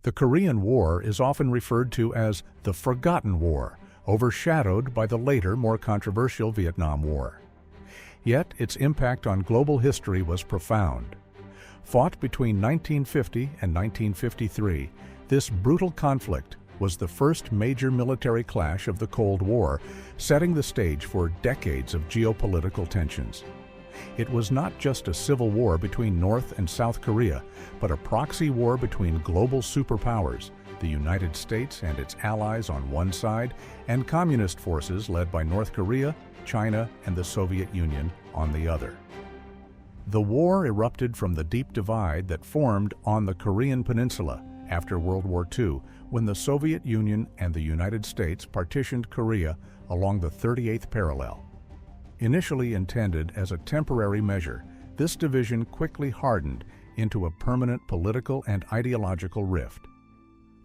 The Korean War is often referred to as the Forgotten War, overshadowed by the later, more controversial Vietnam War. Yet its impact on global history was profound. Fought between 1950 and 1953, this brutal conflict was the first major military clash of the Cold War, setting the stage for decades of geopolitical tensions. It was not just a civil war between North and South Korea, but a proxy war between global superpowers, the United States and its allies on one side, and communist forces led by North Korea, China, and the Soviet Union on the other. The war erupted from the deep divide that formed on the Korean Peninsula after World War II, when the Soviet Union and the United States partitioned Korea along the 38th parallel. Initially intended as a temporary measure, this division quickly hardened into a permanent political and ideological rift.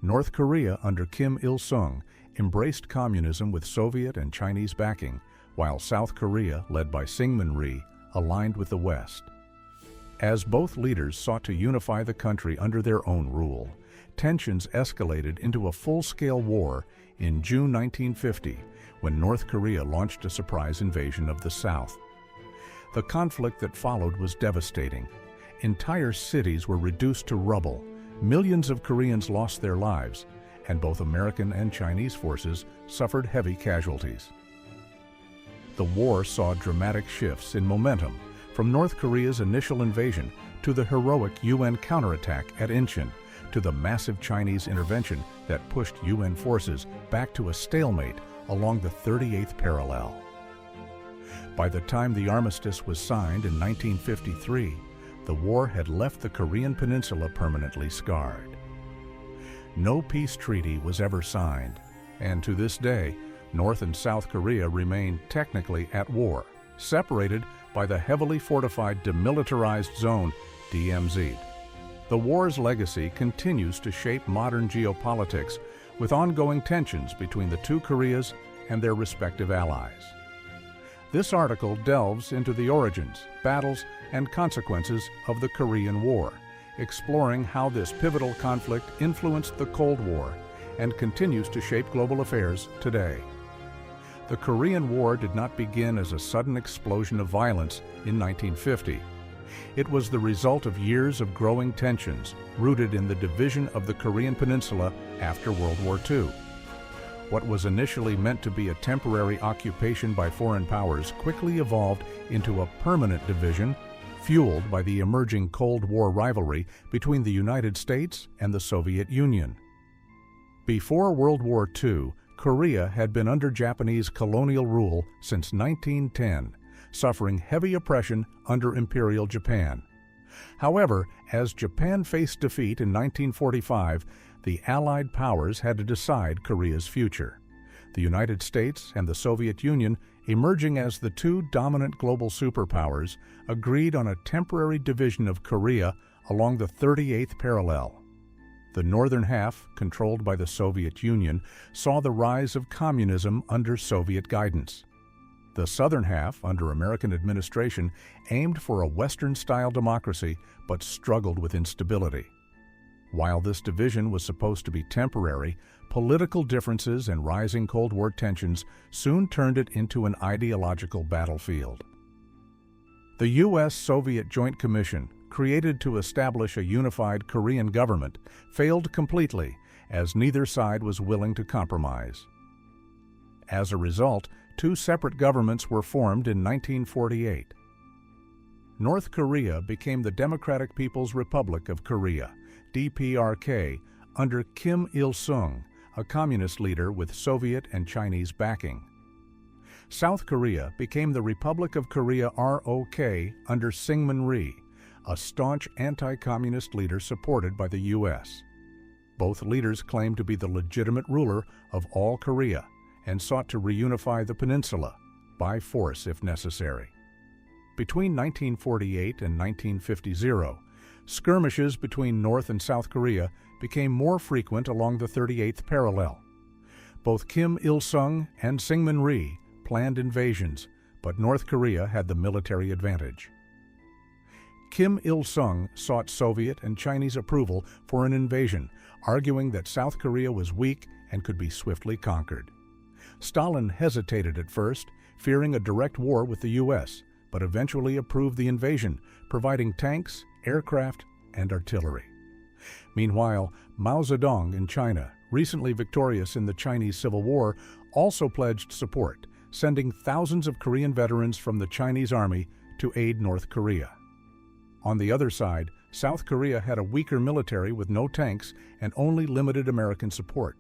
North Korea under Kim Il-sung embraced communism with Soviet and Chinese backing, while South Korea, led by Syngman Rhee, aligned with the West. As both leaders sought to unify the country under their own rule, tensions escalated into a full-scale war in June 1950, when North Korea launched a surprise invasion of the South. The conflict that followed was devastating. Entire cities were reduced to rubble, millions of Koreans lost their lives, and both American and Chinese forces suffered heavy casualties. The war saw dramatic shifts in momentum, from North Korea's initial invasion to the heroic UN counterattack at Incheon, to the massive Chinese intervention that pushed UN forces back to a stalemate along the 38th parallel. By the time the armistice was signed in 1953, the war had left the Korean Peninsula permanently scarred. No peace treaty was ever signed, and to this day, North and South Korea remain technically at war, separated by the heavily fortified demilitarized zone, DMZ. The war's legacy continues to shape modern geopolitics, with ongoing tensions between the two Koreas and their respective allies. This article delves into the origins, battles, and consequences of the Korean War, exploring how this pivotal conflict influenced the Cold War and continues to shape global affairs today. The Korean War did not begin as a sudden explosion of violence in 1950. It was the result of years of growing tensions rooted in the division of the Korean Peninsula after World War II. What was initially meant to be a temporary occupation by foreign powers quickly evolved into a permanent division, fueled by the emerging Cold War rivalry between the United States and the Soviet Union. Before World War II, Korea had been under Japanese colonial rule since 1910, suffering heavy oppression under Imperial Japan. However, as Japan faced defeat in 1945, the Allied powers had to decide Korea's future. The United States and the Soviet Union, emerging as the two dominant global superpowers, agreed on a temporary division of Korea along the 38th parallel. The northern half, controlled by the Soviet Union, saw the rise of communism under Soviet guidance. The southern half, under American administration, aimed for a Western-style democracy but struggled with instability. While this division was supposed to be temporary, political differences and rising Cold War tensions soon turned it into an ideological battlefield. The U.S.-Soviet Joint Commission, created to establish a unified Korean government, failed completely, as neither side was willing to compromise. As a result, two separate governments were formed in 1948. North Korea became the Democratic People's Republic of Korea, DPRK, under Kim Il-sung, a communist leader with Soviet and Chinese backing. South Korea became the Republic of Korea ROK under Syngman Rhee, a staunch anti-communist leader supported by the U.S. Both leaders claimed to be the legitimate ruler of all Korea and sought to reunify the peninsula, by force if necessary. Between 1948 and 1950, skirmishes between North and South Korea became more frequent along the 38th parallel. Both Kim Il-sung and Syngman Rhee planned invasions, but North Korea had the military advantage. Kim Il-sung sought Soviet and Chinese approval for an invasion, arguing that South Korea was weak and could be swiftly conquered. Stalin hesitated at first, fearing a direct war with the U.S., but eventually approved the invasion, providing tanks, aircraft, and artillery. Meanwhile, Mao Zedong in China, recently victorious in the Chinese Civil War, also pledged support, sending thousands of Korean veterans from the Chinese army to aid North Korea. On the other side, South Korea had a weaker military with no tanks and only limited American support.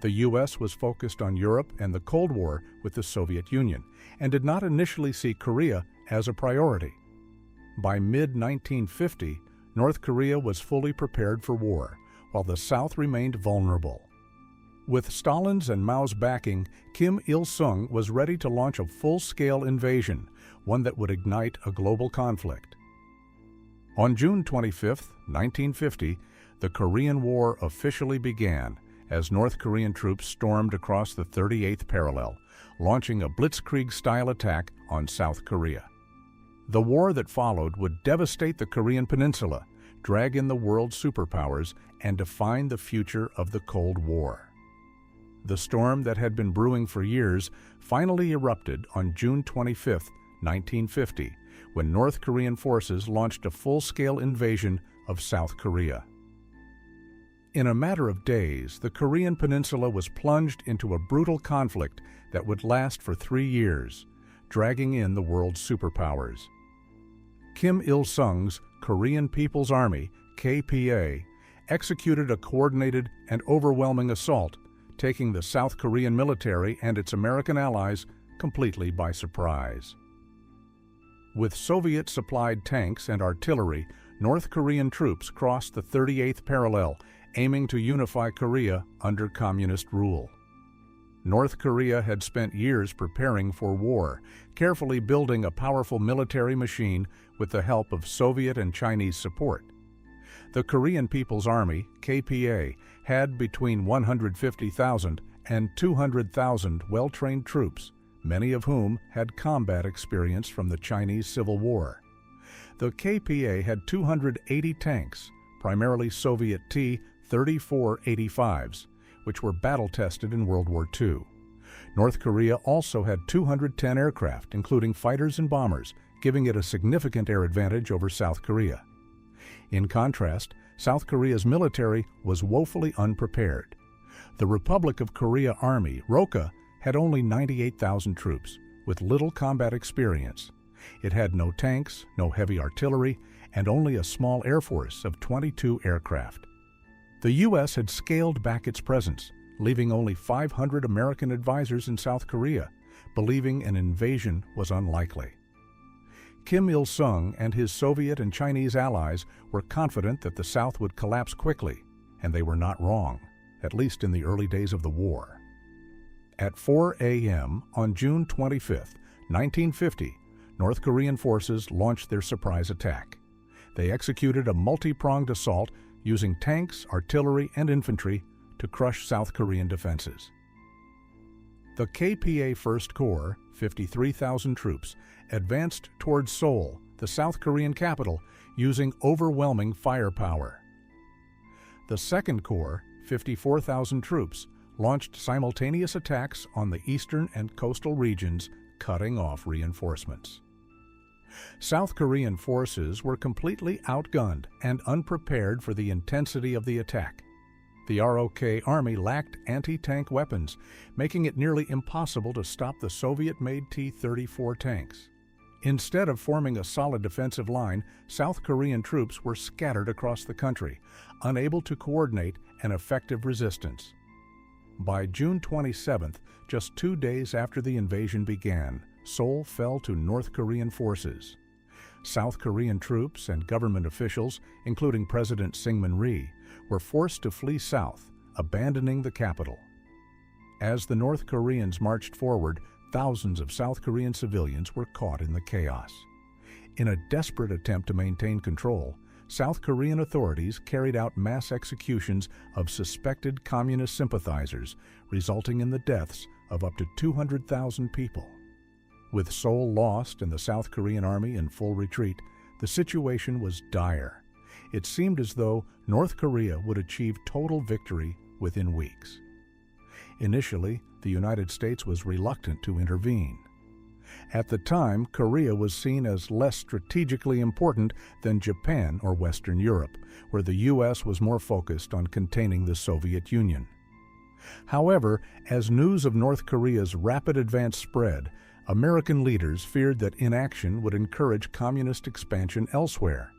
The U.S. was focused on Europe and the Cold War with the Soviet Union, and did not initially see Korea as a priority. By mid-1950, North Korea was fully prepared for war, while the South remained vulnerable. With Stalin's and Mao's backing, Kim Il-sung was ready to launch a full-scale invasion, one that would ignite a global conflict. On June 25, 1950, the Korean War officially began as North Korean troops stormed across the 38th parallel, launching a blitzkrieg-style attack on South Korea. The war that followed would devastate the Korean peninsula, drag in the world superpowers, and define the future of the Cold War. The storm that had been brewing for years finally erupted on June 25, 1950, when North Korean forces launched a full-scale invasion of South Korea. In a matter of days, the Korean peninsula was plunged into a brutal conflict that would last for 3 years, dragging in the world's superpowers. Kim Il-sung's Korean People's Army, KPA, executed a coordinated and overwhelming assault, taking the South Korean military and its American allies completely by surprise. With Soviet-supplied tanks and artillery, North Korean troops crossed the 38th parallel, aiming to unify Korea under communist rule. North Korea had spent years preparing for war, carefully building a powerful military machine with the help of Soviet and Chinese support. The Korean People's Army, KPA, had between 150,000 and 200,000 well-trained troops, many of whom had combat experience from the Chinese Civil War. The KPA had 280 tanks, primarily Soviet T-34-85s, which were battle-tested in World War II. North Korea also had 210 aircraft, including fighters and bombers, giving it a significant air advantage over South Korea. In contrast, South Korea's military was woefully unprepared. The Republic of Korea Army, ROKA, had only 98,000 troops, with little combat experience. It had no tanks, no heavy artillery, and only a small air force of 22 aircraft. The U.S. had scaled back its presence, leaving only 500 American advisors in South Korea, believing an invasion was unlikely. Kim Il-sung and his Soviet and Chinese allies were confident that the South would collapse quickly, and they were not wrong, at least in the early days of the war. At 4 a.m. on June 25, 1950, North Korean forces launched their surprise attack. They executed a multi-pronged assault using tanks, artillery, and infantry to crush South Korean defenses. The KPA First Corps, 53,000 troops, advanced towards Seoul, the South Korean capital, using overwhelming firepower. The Second Corps, 54,000 troops, launched simultaneous attacks on the eastern and coastal regions, cutting off reinforcements. South Korean forces were completely outgunned and unprepared for the intensity of the attack. The ROK Army lacked anti-tank weapons, making it nearly impossible to stop the Soviet-made T-34 tanks. Instead of forming a solid defensive line, South Korean troops were scattered across the country, unable to coordinate an effective resistance. By June 27th, just 2 days after the invasion began, Seoul fell to North Korean forces. South Korean troops and government officials, including President Syngman Rhee, were forced to flee south, abandoning the capital. As the North Koreans marched forward, thousands of South Korean civilians were caught in the chaos. In a desperate attempt to maintain control, South Korean authorities carried out mass executions of suspected communist sympathizers, resulting in the deaths of up to 200,000 people. With Seoul lost and the South Korean army in full retreat, The situation was dire. It seemed as though North Korea would achieve total victory within weeks. Initially, the United States was reluctant to intervene. At the time, Korea was seen as less strategically important than Japan or Western Europe, where the U.S. was more focused on containing the Soviet Union. However, as news of North Korea's rapid advance spread, American leaders feared that inaction would encourage communist expansion elsewhere.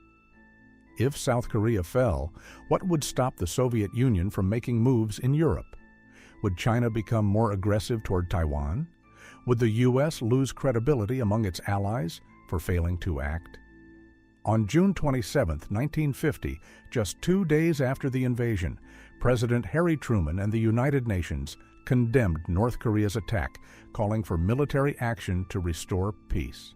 If South Korea fell, what would stop the Soviet Union from making moves in Europe? Would China become more aggressive toward Taiwan? Would the U.S. lose credibility among its allies for failing to act? On June 27, 1950, just 2 days after the invasion, President Harry Truman and the United Nations condemned North Korea's attack, calling for military action to restore peace.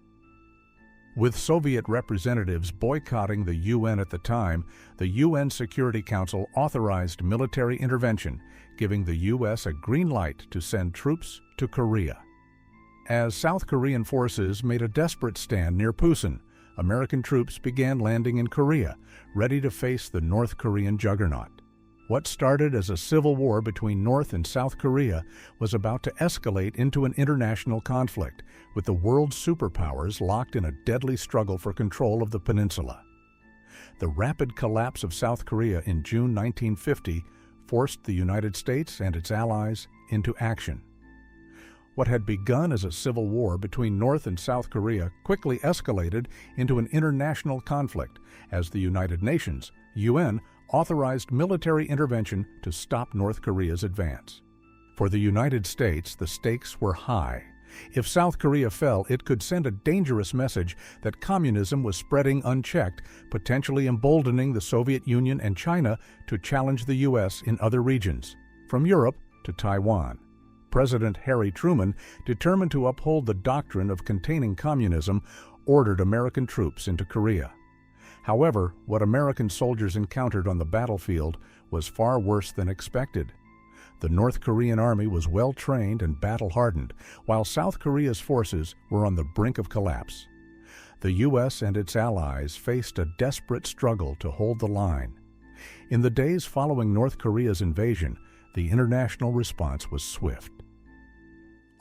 With Soviet representatives boycotting the UN at the time, the UN Security Council authorized military intervention, giving the U.S. a green light to send troops to Korea. As South Korean forces made a desperate stand near Pusan, American troops began landing in Korea, ready to face the North Korean juggernaut. What started as a civil war between North and South Korea was about to escalate into an international conflict, with the world's superpowers locked in a deadly struggle for control of the peninsula. The rapid collapse of South Korea in June 1950 forced the United States and its allies into action. What had begun as a civil war between North and South Korea quickly escalated into an international conflict as the United Nations, UN, authorized military intervention to stop North Korea's advance. For the United States, the stakes were high. If South Korea fell, it could send a dangerous message that communism was spreading unchecked, potentially emboldening the Soviet Union and China to challenge the U.S. in other regions, from Europe to Taiwan. President Harry Truman, determined to uphold the doctrine of containing communism, ordered American troops into Korea. However, what American soldiers encountered on the battlefield was far worse than expected. The North Korean army was well-trained and battle-hardened, while South Korea's forces were on the brink of collapse. The U.S. and its allies faced a desperate struggle to hold the line. In the days following North Korea's invasion, the international response was swift.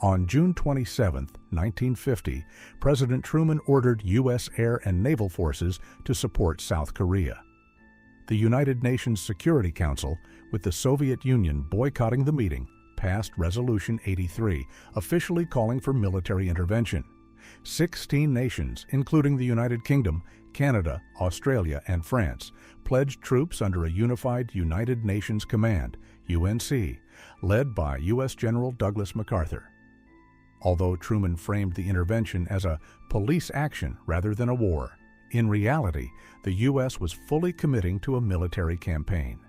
On June 27, 1950, President Truman ordered U.S. air and naval forces to support South Korea. The United Nations Security Council, with the Soviet Union boycotting the meeting, passed Resolution 83, officially calling for military intervention. 16 nations, including the United Kingdom, Canada, Australia, and France, pledged troops under a unified United Nations Command, UNC, led by U.S. General Douglas MacArthur. Although Truman framed the intervention as a police action rather than a war, in reality, the U.S. was fully committing to a military campaign.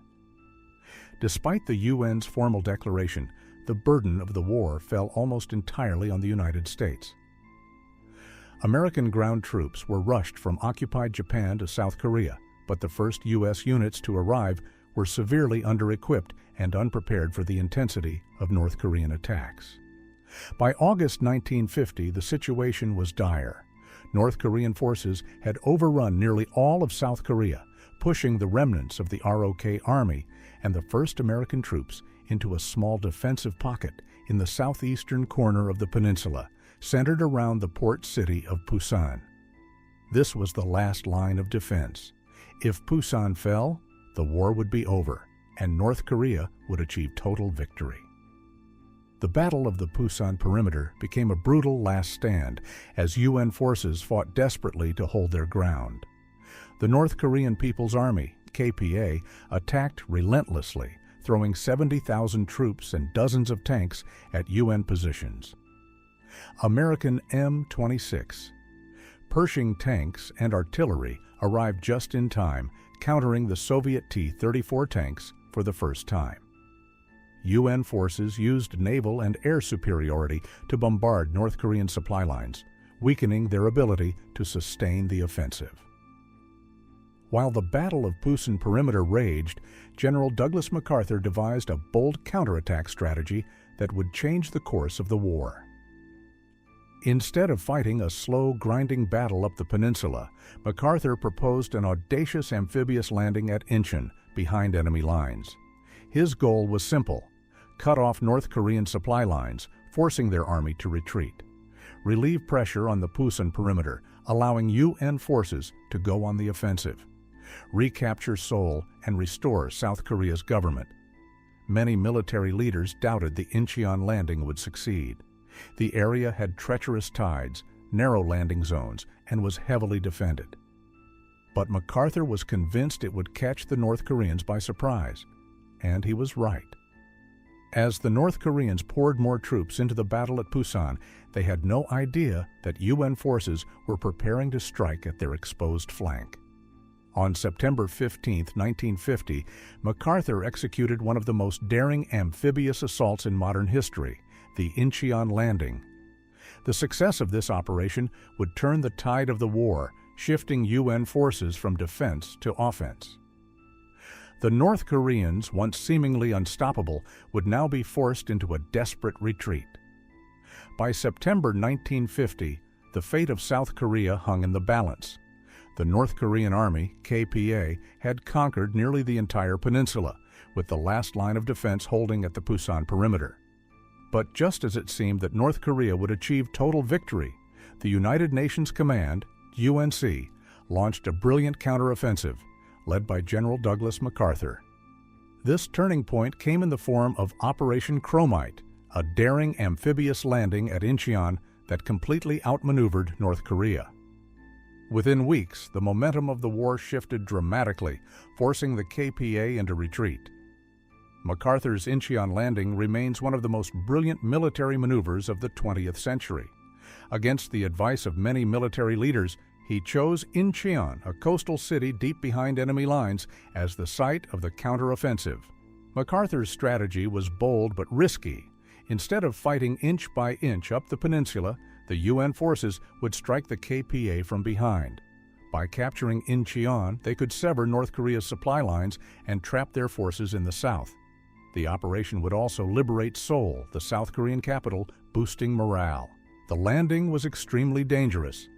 Despite the UN's formal declaration, the burden of the war fell almost entirely on the United States. American ground troops were rushed from occupied Japan to South Korea, but the first U.S. units to arrive were severely under-equipped and unprepared for the intensity of North Korean attacks. By August 1950, the situation was dire. North Korean forces had overrun nearly all of South Korea, pushing the remnants of the ROK Army and the first American troops into a small defensive pocket in the southeastern corner of the peninsula, centered around the port city of Pusan. This was the last line of defense. If Pusan fell, the war would be over, and North Korea would achieve total victory. The Battle of the Pusan Perimeter became a brutal last stand as UN forces fought desperately to hold their ground. The North Korean People's Army, KPA, attacked relentlessly, throwing 70,000 troops and dozens of tanks at UN positions. American M-26, Pershing tanks and artillery arrived just in time, countering the Soviet T-34 tanks for the first time. UN forces used naval and air superiority to bombard North Korean supply lines, weakening their ability to sustain the offensive. While the Battle of Pusan Perimeter raged, General Douglas MacArthur devised a bold counterattack strategy that would change the course of the war. Instead of fighting a slow, grinding battle up the peninsula, MacArthur proposed an audacious amphibious landing at Incheon, behind enemy lines. His goal was simple: cut off North Korean supply lines, forcing their army to retreat. Relieve pressure on the Pusan Perimeter, allowing UN forces to go on the offensive. Recapture Seoul and restore South Korea's government. Many military leaders doubted the Incheon Landing would succeed. The area had treacherous tides, narrow landing zones, and was heavily defended. But MacArthur was convinced it would catch the North Koreans by surprise, and he was right. As the North Koreans poured more troops into the battle at Pusan, they had no idea that UN forces were preparing to strike at their exposed flank. On September 15, 1950, MacArthur executed one of the most daring amphibious assaults in modern history, the Incheon Landing. The success of this operation would turn the tide of the war, shifting UN forces from defense to offense. The North Koreans, once seemingly unstoppable, would now be forced into a desperate retreat. By September 1950, the fate of South Korea hung in the balance. The North Korean Army, KPA, had conquered nearly the entire peninsula, with the last line of defense holding at the Pusan Perimeter. But just as it seemed that North Korea would achieve total victory, the United Nations Command, UNC, launched a brilliant counteroffensive, led by General Douglas MacArthur. This turning point came in the form of Operation Chromite, a daring amphibious landing at Incheon that completely outmaneuvered North Korea. Within weeks, the momentum of the war shifted dramatically, forcing the KPA into retreat. MacArthur's Incheon Landing remains one of the most brilliant military maneuvers of the 20th century. Against the advice of many military leaders, he chose Incheon, a coastal city deep behind enemy lines, as the site of the counteroffensive. MacArthur's strategy was bold but risky. Instead of fighting inch by inch up the peninsula, the UN forces would strike the KPA from behind. By capturing Incheon, they could sever North Korea's supply lines and trap their forces in the south. The operation would also liberate Seoul, the South Korean capital, boosting morale. The landing was extremely dangerous.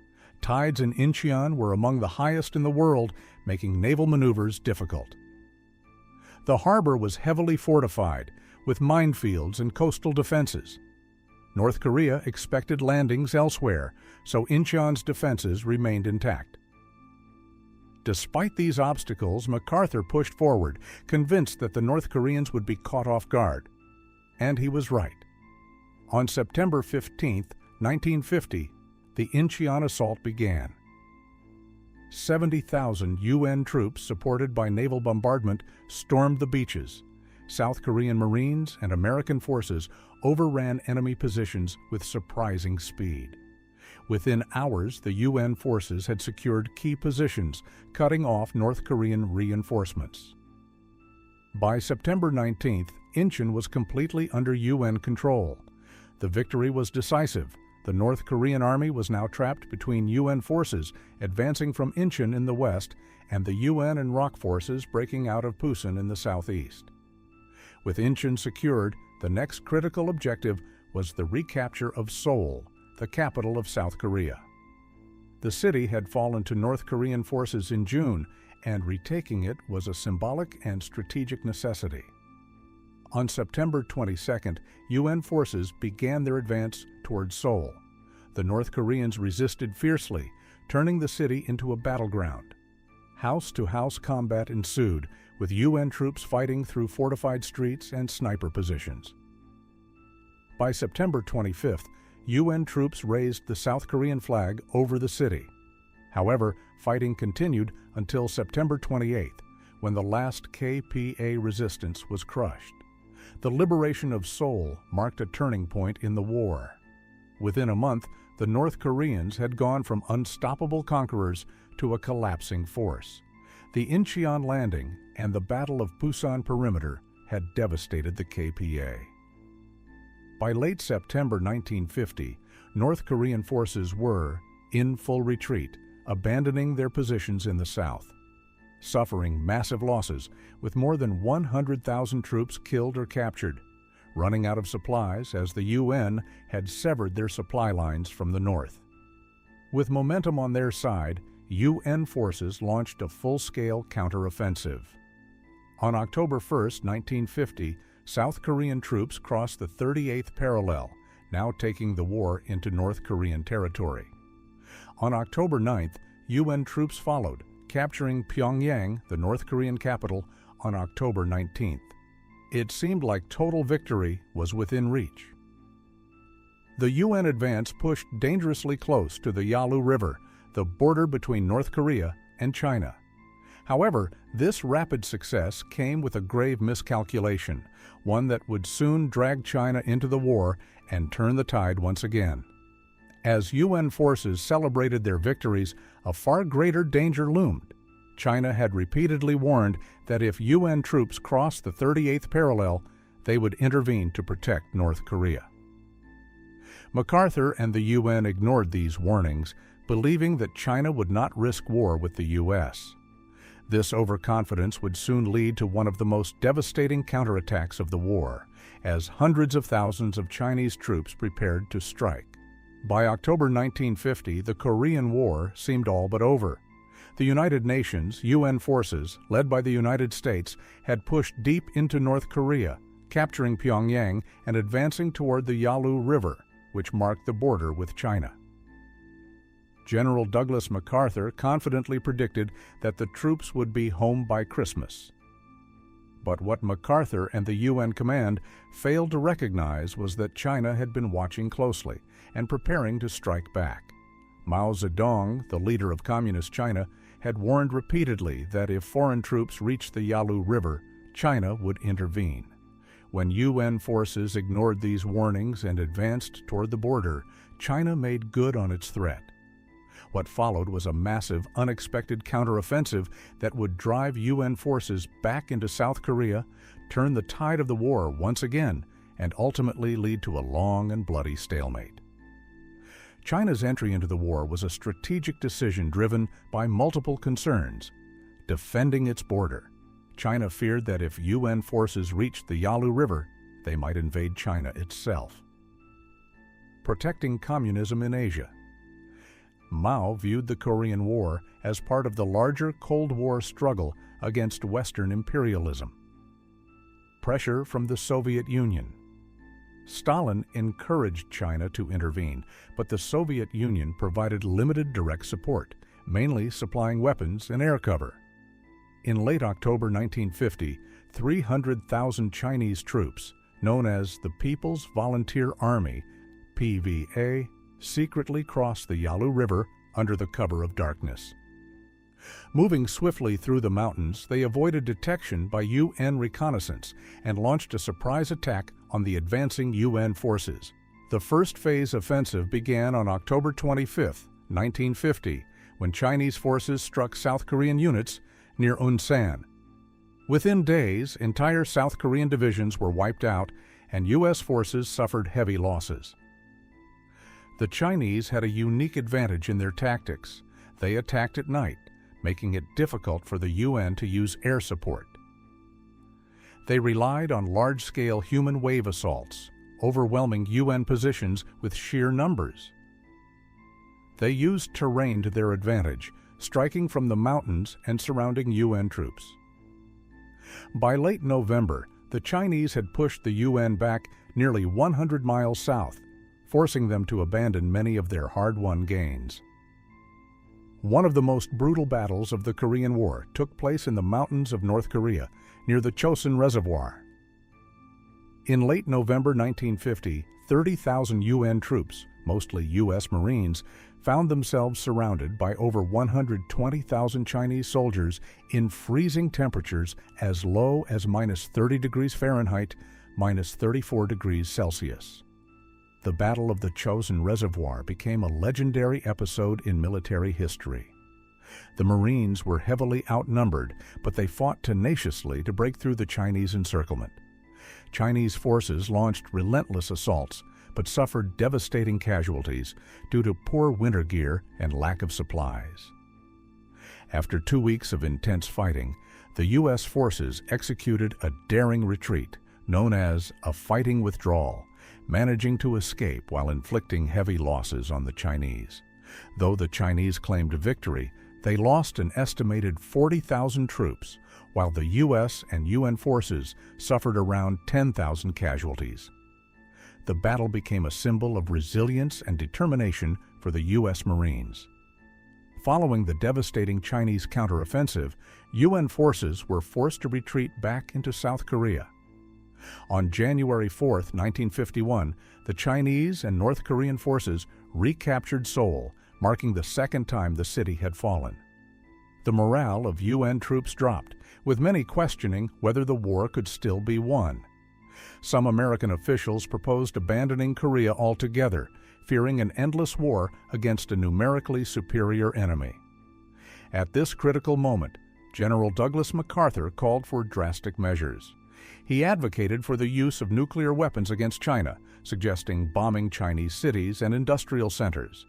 Tides in Incheon were among the highest in the world, making naval maneuvers difficult. The harbor was heavily fortified, with minefields and coastal defenses. North Korea expected landings elsewhere, so Incheon's defenses remained intact. Despite these obstacles, MacArthur pushed forward, convinced that the North Koreans would be caught off guard. And he was right. On September 15, 1950, the Incheon assault began. 70,000 UN troops, supported by naval bombardment, stormed the beaches. South Korean Marines and American forces overran enemy positions with surprising speed. Within hours, the UN forces had secured key positions, cutting off North Korean reinforcements. By September 19th, Incheon was completely under UN control. The victory was decisive. The North Korean army was now trapped between UN forces advancing from Incheon in the west and the UN and ROK forces breaking out of Pusan in the southeast. With Incheon secured, the next critical objective was the recapture of Seoul, the capital of South Korea. The city had fallen to North Korean forces in June, and retaking it was a symbolic and strategic necessity. On September 22nd, UN forces began their advance toward Seoul. The North Koreans resisted fiercely, turning the city into a battleground. House-to-house combat ensued, with UN troops fighting through fortified streets and sniper positions. By September 25th, UN troops raised the South Korean flag over the city. However, fighting continued until September 28th, when the last KPA resistance was crushed. The liberation of Seoul marked a turning point in the war. Within a month, the North Koreans had gone from unstoppable conquerors to a collapsing force. The Incheon Landing and the Battle of Pusan Perimeter had devastated the KPA. By late September 1950, North Korean forces were in full retreat, abandoning their positions in the south. Suffering massive losses, with more than 100,000 troops killed or captured, running out of supplies as the UN had severed their supply lines from the north. With momentum on their side, UN forces launched a full-scale counteroffensive. On October 1, 1950, South Korean troops crossed the 38th parallel, now taking the war into North Korean territory. On October 9th, UN troops followed, capturing Pyongyang, the North Korean capital, on October 19th. It seemed like total victory was within reach. The UN advance pushed dangerously close to the Yalu River, the border between North Korea and China. However, this rapid success came with a grave miscalculation, one that would soon drag China into the war and turn the tide once again. As UN forces celebrated their victories, a far greater danger loomed. China had repeatedly warned that if UN troops crossed the 38th parallel, they would intervene to protect North Korea. MacArthur and the UN ignored these warnings, believing that China would not risk war with the U.S. This overconfidence would soon lead to one of the most devastating counterattacks of the war, as hundreds of thousands of Chinese troops prepared to strike. By October 1950, the Korean War seemed all but over. The United Nations, UN forces, led by the United States, had pushed deep into North Korea, capturing Pyongyang and advancing toward the Yalu River, which marked the border with China. General Douglas MacArthur confidently predicted that the troops would be home by Christmas. But what MacArthur and the UN command failed to recognize was that China had been watching closely and preparing to strike back. Mao Zedong, the leader of Communist China, had warned repeatedly that if foreign troops reached the Yalu River, China would intervene. When UN forces ignored these warnings and advanced toward the border, China made good on its threat. What followed was a massive, unexpected counteroffensive that would drive UN forces back into South Korea, turn the tide of the war once again, and ultimately lead to a long and bloody stalemate. China's entry into the war was a strategic decision driven by multiple concerns. Defending its border. China feared that if UN forces reached the Yalu River, they might invade China itself. Protecting communism in Asia. Mao viewed the Korean War as part of the larger Cold War struggle against Western imperialism. Pressure from the Soviet Union. Stalin encouraged China to intervene, but the Soviet Union provided limited direct support, mainly supplying weapons and air cover. In late October 1950, 300,000 Chinese troops, known as the People's Volunteer Army, PVA, secretly crossed the Yalu River under the cover of darkness. Moving swiftly through the mountains, they avoided detection by UN reconnaissance and launched a surprise attack on the advancing UN forces. The first phase offensive began on October 25, 1950, when Chinese forces struck South Korean units near Unsan. Within days, entire South Korean divisions were wiped out and U.S. forces suffered heavy losses. The Chinese had a unique advantage in their tactics. They attacked at night, making it difficult for the UN to use air support. They relied on large-scale human wave assaults, overwhelming UN positions with sheer numbers. They used terrain to their advantage, striking from the mountains and surrounding UN troops. By late November, the Chinese had pushed the UN back nearly 100 miles south, forcing them to abandon many of their hard-won gains. One of the most brutal battles of the Korean War took place in the mountains of North Korea, near the Chosin Reservoir. In late November 1950, 30,000 UN troops, mostly U.S. Marines, found themselves surrounded by over 120,000 Chinese soldiers in freezing temperatures as low as -30 degrees Fahrenheit, -34 degrees Celsius. The Battle of the Chosin Reservoir became a legendary episode in military history. The Marines were heavily outnumbered, but they fought tenaciously to break through the Chinese encirclement. Chinese forces launched relentless assaults, but suffered devastating casualties due to poor winter gear and lack of supplies. After 2 weeks of intense fighting, the U.S. forces executed a daring retreat, known as a fighting withdrawal, managing to escape while inflicting heavy losses on the Chinese. Though the Chinese claimed victory, they lost an estimated 40,000 troops, while the U.S. and UN forces suffered around 10,000 casualties. The battle became a symbol of resilience and determination for the U.S. Marines. Following the devastating Chinese counteroffensive, UN forces were forced to retreat back into South Korea. On January 4, 1951, the Chinese and North Korean forces recaptured Seoul, marking the second time the city had fallen. The morale of UN troops dropped, with many questioning whether the war could still be won. Some American officials proposed abandoning Korea altogether, fearing an endless war against a numerically superior enemy. At this critical moment, General Douglas MacArthur called for drastic measures. He advocated for the use of nuclear weapons against China, suggesting bombing Chinese cities and industrial centers.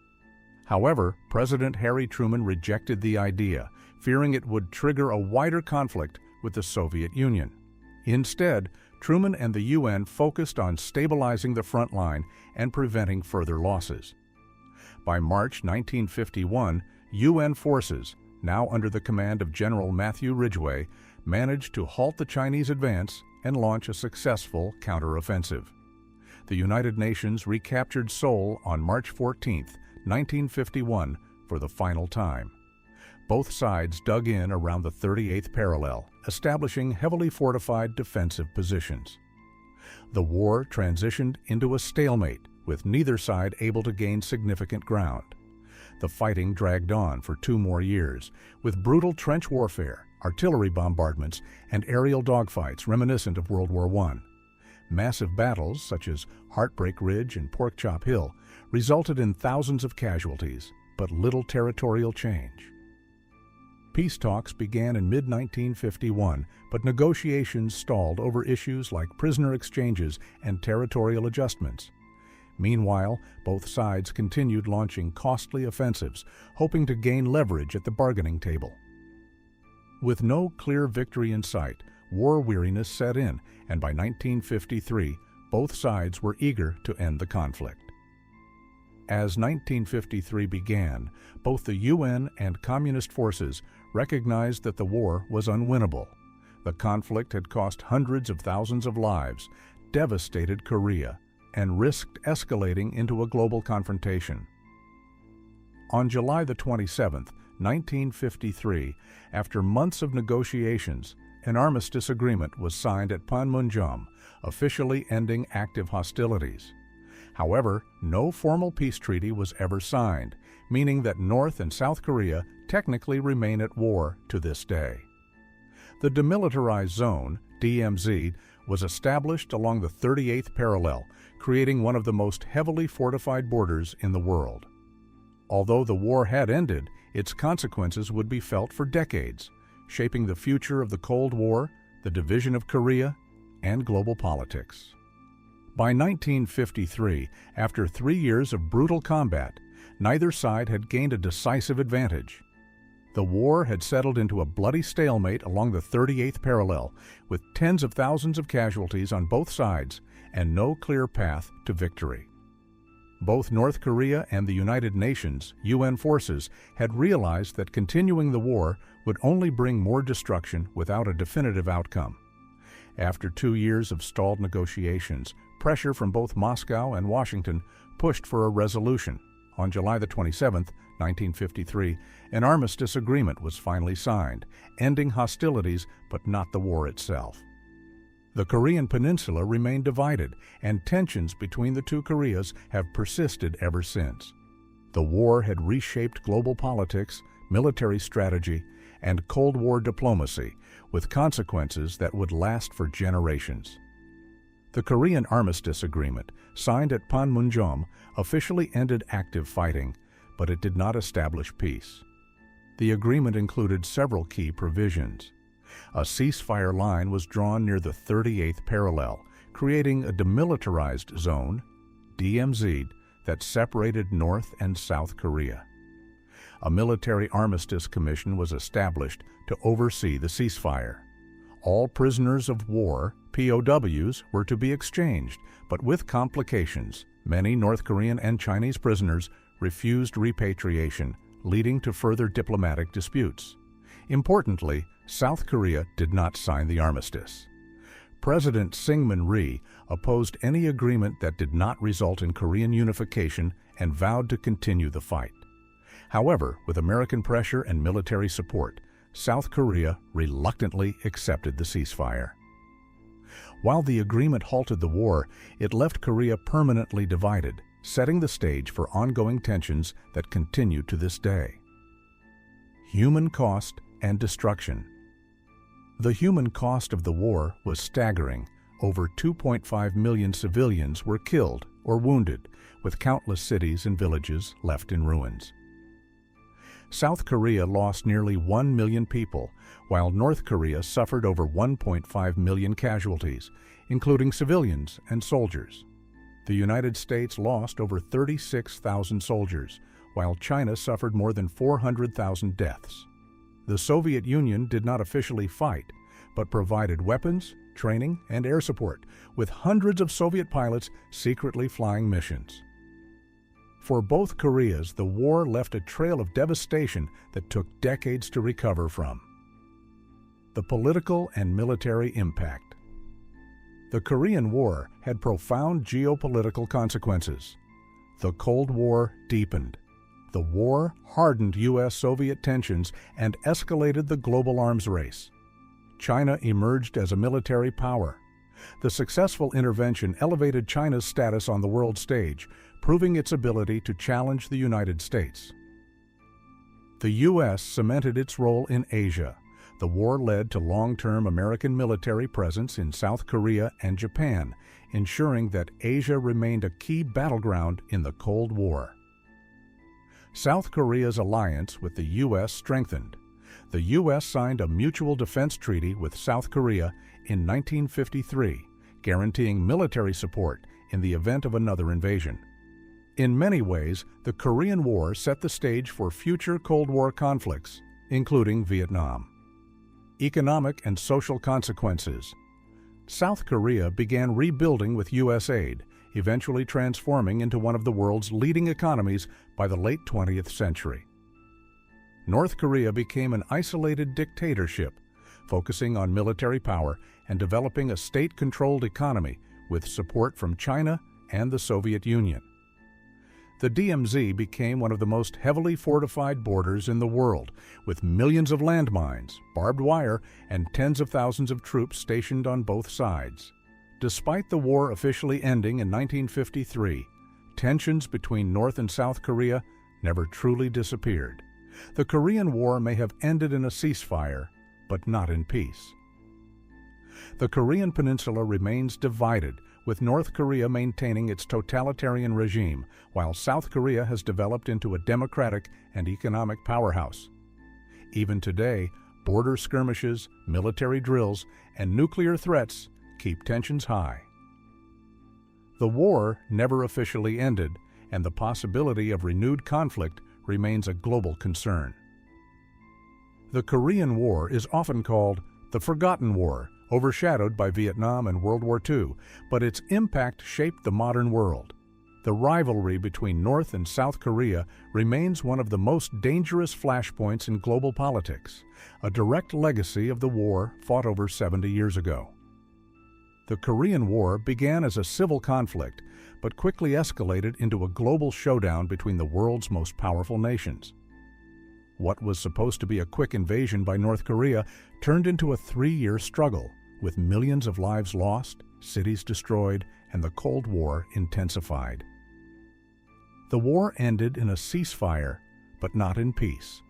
However, President Harry Truman rejected the idea, fearing it would trigger a wider conflict with the Soviet Union. Instead, Truman and the UN focused on stabilizing the front line and preventing further losses. By March 1951, UN forces, now under the command of General Matthew Ridgway, managed to halt the Chinese advance and launch a successful counteroffensive. The United Nations recaptured Seoul on March 14, 1951, for the final time. Both sides dug in around the 38th parallel, establishing heavily fortified defensive positions. The war transitioned into a stalemate, with neither side able to gain significant ground. The fighting dragged on for 2 more years, with brutal trench warfare, artillery bombardments, and aerial dogfights reminiscent of World War I. Massive battles, such as Heartbreak Ridge and Porkchop Hill, resulted in thousands of casualties, but little territorial change. Peace talks began in mid-1951, but negotiations stalled over issues like prisoner exchanges and territorial adjustments. Meanwhile, both sides continued launching costly offensives, hoping to gain leverage at the bargaining table. With no clear victory in sight, war weariness set in, and by 1953, both sides were eager to end the conflict. As 1953 began, both the UN and Communist forces recognized that the war was unwinnable. The conflict had cost hundreds of thousands of lives, devastated Korea, and risked escalating into a global confrontation. On July the 27th, 1953, after months of negotiations, an armistice agreement was signed at Panmunjom, officially ending active hostilities. However, no formal peace treaty was ever signed, meaning that North and South Korea technically remain at war to this day. The Demilitarized Zone, DMZ, was established along the 38th parallel, creating one of the most heavily fortified borders in the world. Although the war had ended, its consequences would be felt for decades, shaping the future of the Cold War, the division of Korea, and global politics. By 1953, after 3 years of brutal combat, neither side had gained a decisive advantage. The war had settled into a bloody stalemate along the 38th parallel, with tens of thousands of casualties on both sides and no clear path to victory. Both North Korea and the United Nations, UN forces, had realized that continuing the war would only bring more destruction without a definitive outcome. After 2 years of stalled negotiations, pressure from both Moscow and Washington pushed for a resolution. On July the 27th, 1953, an armistice agreement was finally signed, ending hostilities but not the war itself. The Korean peninsula remained divided, and tensions between the two Koreas have persisted ever since. The war had reshaped global politics, military strategy, and Cold War diplomacy, with consequences that would last for generations. The Korean Armistice Agreement, signed at Panmunjom, officially ended active fighting, but it did not establish peace. The agreement included several key provisions. A ceasefire line was drawn near the 38th parallel, creating a demilitarized zone, DMZ, that separated North and South Korea. A military armistice commission was established to oversee the ceasefire. All prisoners of war, POWs, were to be exchanged, but with complications. Many North Korean and Chinese prisoners refused repatriation, leading to further diplomatic disputes. Importantly, South Korea did not sign the armistice. President Syngman Rhee opposed any agreement that did not result in Korean unification and vowed to continue the fight. However, with American pressure and military support, South Korea reluctantly accepted the ceasefire. While the agreement halted the war, it left Korea permanently divided, setting the stage for ongoing tensions that continue to this day. Human cost and destruction. The human cost of the war was staggering. Over 2.5 million civilians were killed or wounded, with countless cities and villages left in ruins. South Korea lost nearly 1 million people, while North Korea suffered over 1.5 million casualties, including civilians and soldiers. The United States lost over 36,000 soldiers, while China suffered more than 400,000 deaths. The Soviet Union did not officially fight, but provided weapons, training, and air support, with hundreds of Soviet pilots secretly flying missions. For both Koreas, the war left a trail of devastation that took decades to recover from. The political and military impact. The Korean War had profound geopolitical consequences. The Cold War deepened. The war hardened U.S.-Soviet tensions and escalated the global arms race. China emerged as a military power. The successful intervention elevated China's status on the world stage, proving its ability to challenge the United States. The U.S. cemented its role in Asia. The war led to long-term American military presence in South Korea and Japan, ensuring that Asia remained a key battleground in the Cold War. South Korea's alliance with the U.S. strengthened. The U.S. signed a mutual defense treaty with South Korea in 1953, guaranteeing military support in the event of another invasion. In many ways, the Korean War set the stage for future Cold War conflicts, including Vietnam. Economic and social consequences. South Korea began rebuilding with U.S. aid, eventually transforming into one of the world's leading economies by the late 20th century. North Korea became an isolated dictatorship, focusing on military power and developing a state-controlled economy with support from China and the Soviet Union. The DMZ became one of the most heavily fortified borders in the world, with millions of landmines, barbed wire, and tens of thousands of troops stationed on both sides. Despite the war officially ending in 1953, tensions between North and South Korea never truly disappeared. The Korean War may have ended in a ceasefire, but not in peace. The Korean Peninsula remains divided, with North Korea maintaining its totalitarian regime, while South Korea has developed into a democratic and economic powerhouse. Even today, border skirmishes, military drills, and nuclear threats keep tensions high. The war never officially ended, and the possibility of renewed conflict remains a global concern. The Korean War is often called the Forgotten War, overshadowed by Vietnam and World War II, but its impact shaped the modern world. The rivalry between North and South Korea remains one of the most dangerous flashpoints in global politics, a direct legacy of the war fought over 70 years ago. The Korean War began as a civil conflict, but quickly escalated into a global showdown between the world's most powerful nations. What was supposed to be a quick invasion by North Korea turned into a 3-year struggle, with millions of lives lost, cities destroyed, and the Cold War intensified. The war ended in a ceasefire, but not in peace.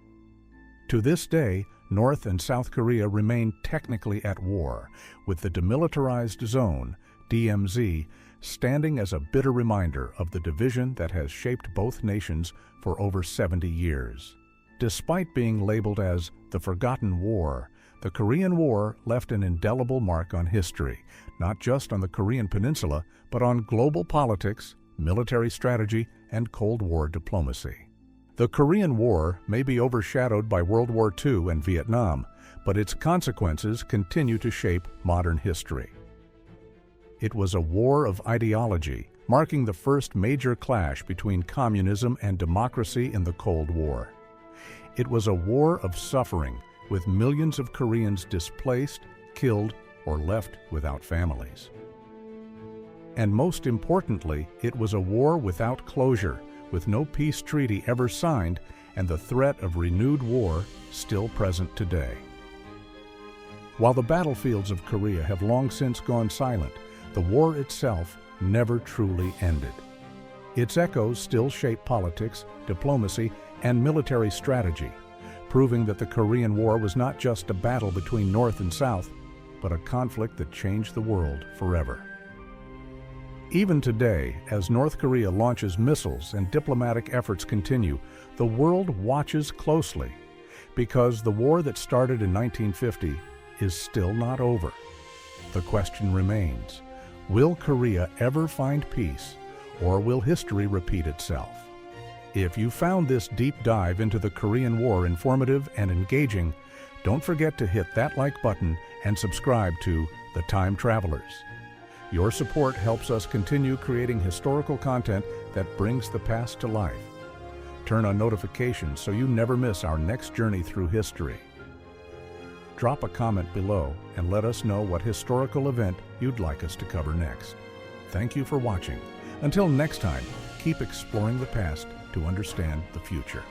To this day, North and South Korea remain technically at war, with the Demilitarized Zone, DMZ, standing as a bitter reminder of the division that has shaped both nations for over 70 years. Despite being labeled as the Forgotten War, the Korean War left an indelible mark on history, not just on the Korean Peninsula, but on global politics, military strategy, and Cold War diplomacy. The Korean War may be overshadowed by World War II and Vietnam, but its consequences continue to shape modern history. It was a war of ideology, marking the first major clash between communism and democracy in the Cold War. It was a war of suffering, with millions of Koreans displaced, killed, or left without families. And most importantly, it was a war without closure, with no peace treaty ever signed and the threat of renewed war still present today. While the battlefields of Korea have long since gone silent, the war itself never truly ended. Its echoes still shape politics, diplomacy, and military strategy, proving that the Korean War was not just a battle between North and South, but a conflict that changed the world forever. Even today, as North Korea launches missiles and diplomatic efforts continue, the world watches closely, because the war that started in 1950 is still not over. The question remains, will Korea ever find peace, or will history repeat itself? If you found this deep dive into the Korean War informative and engaging, don't forget to hit that like button and subscribe to The Time Travelers. Your support helps us continue creating historical content that brings the past to life. Turn on notifications so you never miss our next journey through history. Drop a comment below and let us know what historical event you'd like us to cover next. Thank you for watching. Until next time, keep exploring the past to understand the future.